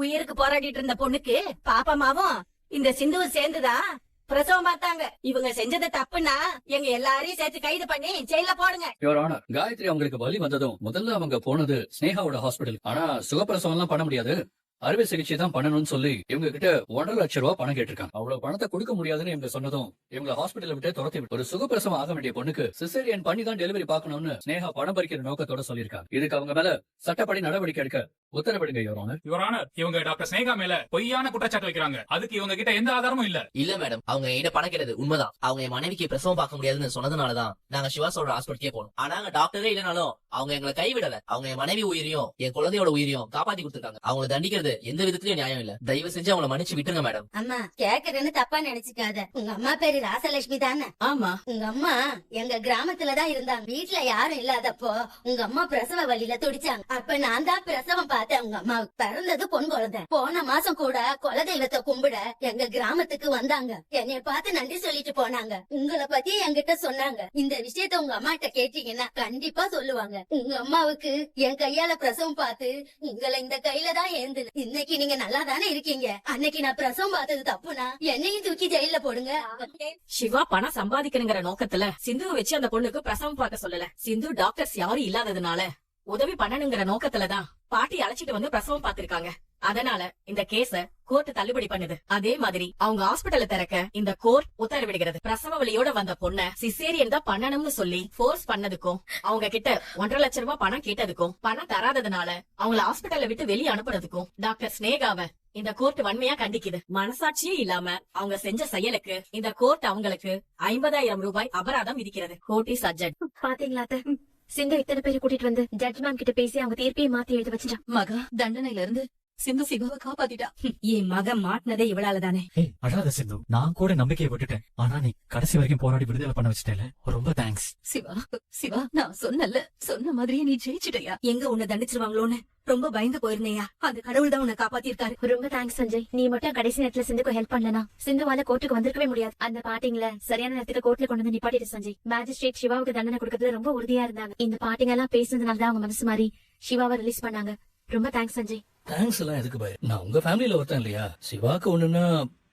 உயிருக்கு போராடிட்டு இருந்த பொண்ணுக்கு பாப்பமாவும் இந்த சிந்துவும் சேர்ந்துதான் பிரசவம் பார்த்தாங்க. இவங்க செஞ்சது தப்புன்னா எங்க எல்லாரையும் சேர்த்து கைது பண்ணி ஜெயில போடுங்க. யுவர் ஆனர், காயத்ரி அவங்களுக்கு வலி வந்ததும் முதல்ல அவங்க போனது ஸ்னேகாவோட ஹாஸ்பிடல். ஆனா சுகப்பிரசவம் எல்லாம் பண்ண முடியாது, அறுவை சிகிச்சை தான் பண்ணணும்னு சொல்லி இவங்க கிட்ட 1.5 லட்சம் ரூபாய் பணம் கேட்டிருக்காங்க. அவ்வளவு பணத்தை கொடுக்க முடியாதுன்னு இவங்க சொன்னதும் இவங்களை ஹாஸ்பிடல்ல விட்டு துரத்தி விட்டு, ஒரு சுகப்பிரசவம் ஆக வேண்டிய பொண்ணுக்கு சிசேரியன் பண்ணி தான் டெலிவரி பார்க்கணும்னு ஸ்னேகா பணம் பறிக்கிற நோக்கத்தோட சொல்லியிருக்காங்க. இதுக்கு அவங்க மேல சட்டப்படி நடவடிக்கை எடுக்க உத்தரவிடுங்க யுவர் ஆனர். யுவர் ஆனர், இவங்க டாக்டர் ஸ்னேகா மேல பொய்யான குற்றச்சாட்டு வைக்கிறாங்க. அதுக்கு இவங்க கிட்ட எந்த ஆதாரமும் இல்ல. இல்ல மேடம், அவங்க என்ன பணம் கேட்டது உண்மைதான். அவங்க என் மனைவிக்கு பிரசவம் பார்க்க முடியாதுன்னு சொன்னதுனாலதான் நாங்க சிவா சொல்ற ஹாஸ்பிட்டலுக்கே போனோம். ஆனா அங்க டாக்டரே இல்லனாலும் அவங்க எங்களை கைவிடல. அவங்க என் மனைவி உயிரையும் என் குழந்தையோட உயிரையும் காப்பாத்தி கொடுத்திருக்காங்க. அவங்களை தண்டிக்கிறது எந்த விதத்திலயும் நியாயம் இல்ல. தயவு செஞ்சு அவங்களை மன்னிச்சு விட்டுருங்க மேடம். அம்மா கேக்குறேன்னு தப்பா நினைச்சுக்காத. உங்க அம்மா பேரு ராசலட்சுமி தானே? ஆமா. உங்க அம்மா எங்க கிராமத்துலதான் இருந்தாங்க. வீட்டுல யாரும் இல்லாதப்போ உங்க அம்மா பிரசவ வழியில துடிச்சாங்க. அப்ப நான் தான் பிரசவம் பார்த்தேன். உங்க அம்மாவுக்கு பிறந்தது பொன் குழந்தை. போன மாசம் கூட குலதெய்வத்தை கும்பிட எங்க கிராமத்துக்கு வந்தாங்க. என்னைய பார்த்து நன்றி சொல்லிட்டு போனாங்க. உங்களை பத்தி என்கிட்ட சொன்னாங்க. இந்த விஷயத்த உங்க அம்மா கிட்ட கேட்டீங்கன்னா கண்டிப்பா சொல்லுவாங்க. உங்க அம்மாவுக்கு என் கையால பிரசவம் பார்த்து உங்களை இந்த கையில தான் ஏந்து. இன்னைக்கு நீங்க நல்லா தானே இருக்கீங்க. அன்னைக்கு நான் பிரசவம் பார்த்தது தப்புனா என்னையும் தூக்கி ஜெயில போடுங்க. சிவா பணம் சம்பாதிக்கணுங்கிற நோக்கத்துல சிந்துவை வச்சு அந்த பொண்ணுக்கு பிரசவம் பார்க்க சொல்லல. சிந்து டாக்டர்ஸ் யாரும் இல்லாததுனால உதவி பண்ணணுங்கிற நோக்கத்துலதான் பாட்டி அழைச்சிட்டு வந்து பிரசவம் பார்த்திருக்காங்க. அதனால இந்த கேஸ கோர்ட் தள்ளுபடி பண்ணுது. அதே மாதிரி அவங்க ஹாஸ்பிடல்ல திறக்க இந்த கோர்ட் உத்தரவிடுகிறது. பிரசவ வலியோட வந்த பொண்ண சிசேரியன் தான் பண்ணணும்னு சொல்லி போர்ஸ் பண்ணதுக்கும், அவங்க கிட்ட 1.5 லட்சம் ரூபாய் பணம் கேட்டதுக்கும், பணம் தராததுனால அவங்கள ஹாஸ்பிடல்ல விட்டு வெளியே அனுப்புறதுக்கும் டாக்டர் ஸ்னேகாவை இந்த கோர்ட் வன்மையா கண்டிக்குது. மனசாட்சியே இல்லாம அவங்க செஞ்ச செயலுக்கு இந்த கோர்ட் அவங்களுக்கு 50,000 ரூபாய் அபராதம் விதிக்கிறது. Court is adjudged. பாத்தீங்களா சிந்து இத்தனை பேரை கூட்டிட்டு வந்து ஜட்ஜ் மேம் கிட்ட பேசி அவங்க தீர்ப்பையை மாத்தி எழுத வச்சுட்டா. மகா தண்டனையில இருந்து சிந்து சிவாவை காப்பாத்திட்டா. என் மகன் மாட்டினதே இவளாலதானே. அழாத சிந்து, நான் கூட நம்பிக்கையை விட்டுட்டேன். ஆனா நீ கடைசி வரைக்கும் போராடி விடுதலை பண்ண வச்சுட்டேல, ரொம்ப தேங்க்ஸ். சிவா நான் சொன்ன மாதிரியே நீ ஜெயிச்சிட்டயா. எங்க உன்னை தண்டிச்சிருவாங்களோன்னு ரொம்ப பயந்து போயிருந்தேயா. அந்த கடவுள் தான் உன்னை காப்பாத்திருக்காரு. ரொம்ப தேங்க்ஸ் சஞ்சய். நீ மட்டும் கடைசி நேரத்துல சிந்துக்கு ஹெல்ப் பண்ணலனா சிந்துவால கோர்ட்டுக்கு வந்திருக்கவே முடியாது. அந்த பாட்டிங்கள சரியான நேரத்துக்கு கோர்ட்ல கொண்டு வந்து நிப்பாட்டிட்டு சஞ்சய். மேஜிஸ்ட்ரேட் சிவாவுக்கு தண்டனை கொடுக்கறதுல ரொம்ப உறுதியா இருந்தாங்க. இந்த பாட்டிங்க எல்லாம் பேசுனதுனாலதான் அவங்க மனசு மாறி சிவாவை ரிலீஸ் பண்ணாங்க. ரொம்ப தேங்க்ஸ் சஞ்சய். தேங்க்ஸ் எல்லாம் எதுக்கு பாய், நான் உங்க ஃபேமிலியில ஒருத்தன் இல்லையா? சிவாக்கு ஒண்ணுன்னா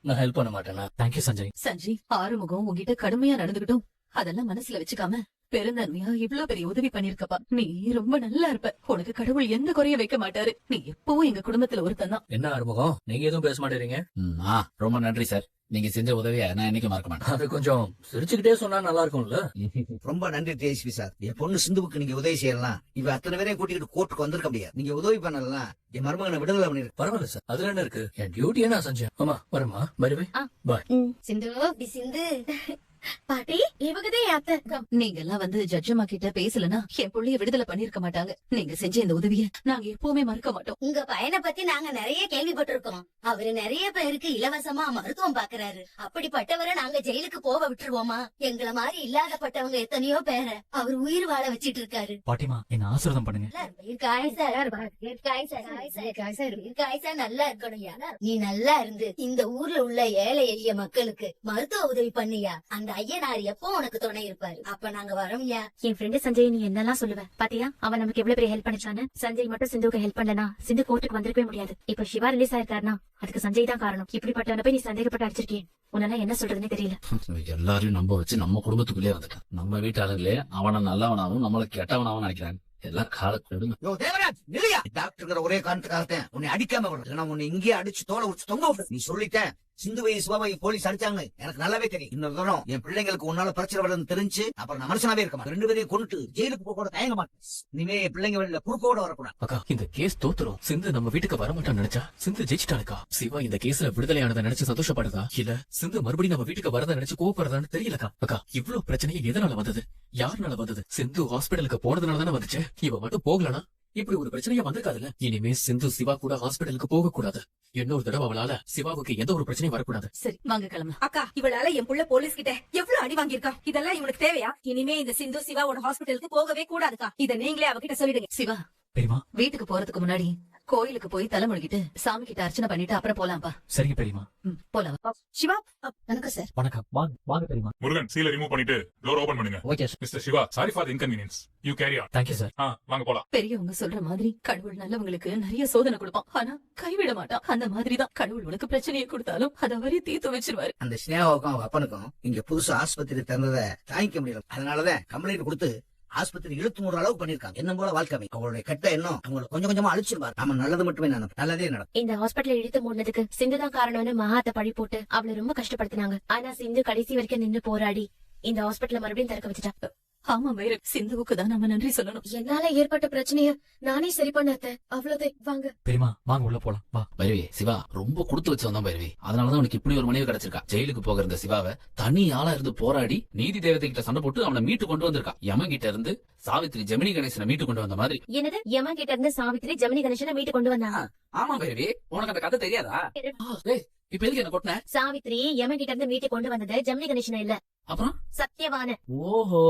நான் ஹெல்ப் பண்ண மாட்டேனா? தேங்க்யூ சஞ்சய். சஞ்சய், ஆறுமுகம் உங்ககிட்ட கடுமையா நடந்துகிட்டும் அதெல்லாம் மனசுல வச்சுக்காம பெருந்தன்மையா இவ்ளோ பெரிய உதவி பண்ணிருக்கப்பா. நீ ரொம்ப நல்லா இருப்ப. உனக்கு கடவுள் எந்த குறைய வைக்க மாட்டாரு. நீ எப்பவும் எங்க குடும்பத்துல ஒருத்தன் தான். என்ன ஆறுமுகம், நீங்க எதுவும் பேச மாட்டேறீங்க? ரொம்ப நன்றி சார். நீங்க செஞ்ச உதவிய நான் என்னைக்கு மறக்க மாட்டேன். அது கொஞ்சம் சிரிச்சுக்கிட்டே சொன்னா நல்லா இருக்கும்ல. ரொம்ப நன்றி டிஎஸ்பி சார். என் பொண்ணு சிந்துவுக்கு நீங்க உதவி செய்யலாம். இவ அத்தனை பேரையும் கூட்டிட்டு கோர்ட்டுக்கு வந்திருக்க முடியாது. நீங்க உதவி பண்ணலாம். என் மருமகனை விடுதலை பண்ணிருக்கு. பரவாயில்ல சார், அதுல என்ன இருக்கு? என் டியூட்டியே நான் செஞ்சேன். ஆமா வரமா பை. பாய். சிந்து சிந்து பாட்டி இவங்கதான் என் அத்தை. நீங்க எல்லாம் வந்து ஜட்ஜமா கிட்ட பேசலனா என் புள்ளைய விடுதலை பண்ணிருக்க மாட்டாங்க. நீங்க செஞ்ச இந்த உதவிய நாங்க எப்பவுமே மறக்க மாட்டோம். உங்க பையனை பத்தி நாங்க நிறைய கேள்விப்பட்டிருக்கோம். அவரு நிறைய பேருக்கு இலவசமா மருத்துவம் பாக்குறாரு. அப்படிப்பட்டவரை நாங்க ஜெயிலுக்கு போக விட்டுருவோமா? எங்களை மாதிரி இல்லாதப்பட்டவங்க எத்தனையோ பேரை அவர் உயிர் வாழ வச்சிட்டு இருக்காரு. பாட்டிமா என்ன ஆசீர்வாதம் பண்ணுங்க. நல்லா இருக்கணும். நீ நல்லா இருந்து இந்த ஊர்ல உள்ள ஏழை எளிய மக்களுக்கு மருத்துவ உதவி பண்ணியா அந்த ஐயனார் எப்போ உனக்கு துணை இருப்பாரு. அப்ப நாங்க வரோம்யா. என் ஃப்ரெண்டு சஞ்சய் நீ என்னெல்லாம் சொல்லுவ பாத்தியா? அவன் நமக்கு எவ்வளவு பெரிய ஹெல்ப் பண்ணிச்சான்னு. சஞ்சய் மட்டும் சிந்துக்கு ஹெல்ப் பண்ணலனா சிந்து கோர்ட்டுக்கு வந்திருக்கவே முடியாது. இப்ப சிவா ரிலீஸ் ஆயிருக்காருனா அதுக்கு சஞ்சய் தான் காரணம். இப்படிப்பட்டவன போய் நீ சந்தேகப்பட்டு அடிச்சிருக்கேன். உன்னால என்ன சொல்றதுன்னு தெரியல. எல்லாரையும் நம்ப வச்சு நம்ம குடும்பத்துக்குள்ளே வந்துட்டான். நம்ம வீட்டாளர்களே அவனை நல்லவனாவும் நம்மள கெட்டவனாவும் நினைக்கிறாங்க. எல்லாம் காலக்கெடுங்க. டாக்டர் ஒரே காரணத்துக்காகத்தான் உன்னை அடிக்காம விடுறேன். உன்னை இங்கேயே அடிச்சு தோலை உடிச்சு தொங்க விடுறேன். நீ சொல்லிட்டேன் சிந்துவை சிவாவை போலீஸ் அடிச்சாங்க. எனக்கு நல்லாவே தெரியும். இன்னொரு தரம் என் பிள்ளைங்களுக்கு உன்னால பிரச்சனை வருதுன்னு தெரிஞ்சு அப்புறம் நான் மனுஷனாவே இருக்க மாட்டேன். 2 பேரையும் கொண்டு ஜெயிலுக்கு போக கூட தயங்க மாட்டேன். இனிமே என் பிள்ளைங்க வெளியில குறுக்கோட வரக்கூடாது. அக்கா இந்த கேஸ் தோத்துரும். சிந்து நம்ம வீட்டுக்கு வரமாட்டான்னு நினைச்சா சிந்து ஜெயிச்சிட்டானுக்கா. சிவா இந்த கேஸ்ல விடுதலையானதை நினைச்சு சந்தோஷப்படுதா இல்ல சிந்து மறுபடியும் நம்ம வீட்டுக்கு வரத நினைச்சு கோவப்படுறதான்னு தெரியலக்கா. அக்கா இவ்வளவு பிரச்சனையே எதனால வந்தது? யாருனால வந்தது? சிந்து ஹாஸ்பிடலுக்கு போனதுனால தானே வந்துச்சு. இவ மட்டும் போகலனா இப்படி ஒரு பிரச்சனையா வந்திருக்காதுல்ல. இனிமே சிந்து சிவா கூட ஹாஸ்பிடலுக்கு போக கூடாது. இன்னொரு தடவை அவளால சிவாவுக்கு எந்த ஒரு பிரச்சனையும் வரக்கூடாது. சரி வாங்க கிளம்பலாம். அக்கா இவளால என் புள்ள போலீஸ் கிட்ட எவ்வளவு அடி வாங்கியிருக்கா. இதெல்லாம் இவனுக்கு தேவையா? இனிமே இந்த சிந்து சிவாவோட ஹாஸ்பிடலுக்கு போகவே கூடாதுக்கா. இத நீங்களே அவகிட்ட சொல்லிடுங்க. சிவா பெரியமா வீட்டுக்கு போறதுக்கு முன்னாடி கோயிலுக்கு போய் தலை முழுகிட்டு சாமி கிட்ட அர்ச்சனை பண்ணிட்டு அப்புறம் போலாம்ப்பா. சரிங்க பெரியமா. போலாம். சிவா வணக்கம் சார். வணக்கம். வாங்க வாங்க பெரியமா. முருகன் சீலை ரிமூவ் பண்ணிட்டு டோர் ஓபன் பண்ணுங்க. Okay sir. Mister Siva, sorry for the inconvenience. You carry on. Thank you sir. வாங்க போலாம். பெரியவங்க சொல்ற மாதிரி கடவுள் நல்லவங்களுக்கு நிறைய சோதனை கொடுப்பான், ஆனா கைவிட மாட்டான். அந்த மாதிரிதான் கடவுள் உனக்கு பிரச்சனையை கொடுத்தாலும் அதை அவரே தீர்த்து வச்சிருவாரு. அந்த ஸ்னேகாவுக்கும் அவங்க அப்பனுக்கும் இங்க புதுசா ஆஸ்பத்திரி திறந்ததை தாங்கிக்க முடியல. அதனாலதான் கம்ப்ளைண்ட் கொடுத்து ஆஸ்பத்திரி இழுத்து மூடுற அளவுக்கு பண்ணிருக்காங்க. என்ன போல வாழ்க்கை அவங்களுடைய கெட்ட எண்ணம் அவங்களை கொஞ்சம் கொஞ்சமா அழிச்சிருவாரு. நம்ம நல்லது மட்டுமே நினைப்போம், நல்லதே நடக்கும். இந்த ஹாஸ்பிட்டல் இழுத்து மூடினதுக்கு சிந்து தான் காரணம்னு மகாத்த பழி போட்டு அவளை ரொம்ப கஷ்டப்படுத்தினாங்க. ஆனா சிந்து கடைசி வரைக்கும் நின்னு போராடி இந்த ஹாஸ்பிட்டல மறுபடியும் திறக்க வச்சுட்டா. ஆமா வேறு சிந்துவுக்கு தான் நம்ம நன்றி சொல்லணும். என்னால ஏற்பட்ட பிரச்சனைய நானே சரி பண்ணாத. அவ்வளவுதான். வாங்க பெரியமா வாங்க உள்ள போலாம். வா. பைரவி, சிவா ரொம்ப கொடுத்து வச்சு வந்தான் பைரவி. அதனாலதான் உனக்கு இப்படி ஒரு மனைவி கிடைச்சிருக்கா. ஜெயிலுக்கு போகிற இந்த சிவாவை தனி ஆளா இருந்து போராடி நீதி தேவதை கிட்ட சண்டை போட்டு அவனை மீட்டு கொண்டு வந்திருக்கா. யமன் கிட்ட இருந்து சாவித்திரி ஜெமினி கணேசனை மீட்டு கொண்டு வந்த மாதிரி. என்னது? யமன் கிட்ட இருந்து சாவித்திரி ஜெமினி கணேசனை மீட்டு கொண்டு வந்தாங்க. ஆமா பைரவி, உனக்கு அந்த கதை தெரியாதா? டேய், இப்ப எதுக்கு என்ன கொட்டின? சாவித்திரி யமன் கிட்ட இருந்து மீட்டு கொண்டு வந்தது ஜெமினி கணேசனை இல்ல, அப்புறம் சத்யவான. ஓஹோ,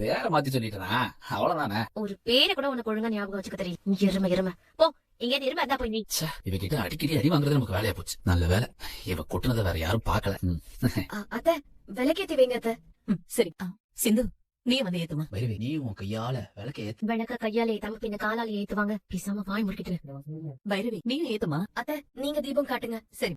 பேரை மாத்தி சொல்லிட்டேனா? அவ்வளவுதானே. ஒரு பேரை கூட உனக்கு ஒழுங்கா ஞாபகம் வச்சுக்க தெரியும். எருமை போ. இங்க எருமை அதான் போய் நீ. இவகிட்ட அடிக்கடி அடி வாங்குறது நமக்கு வேலையா போச்சு. நல்ல வேலை இவ கொட்டுனதை வேற யாரும் பாக்கல. அத்த விளக்கேத்தி வைங்க அத்த. சரி சிந்து நீ வந்து ஏத்துமா. பைரவி, நீ உன் கையால விளக்க ஏத்து. விளக்க கையால ஏத்தாம பின்ன காலால ஏத்துவாங்க. பேசாம வாய் முடிக்கிட்டு. பைரவி நீ ஏத்துமா. அத்த நீங்க தீபம் காட்டுங்க. சரி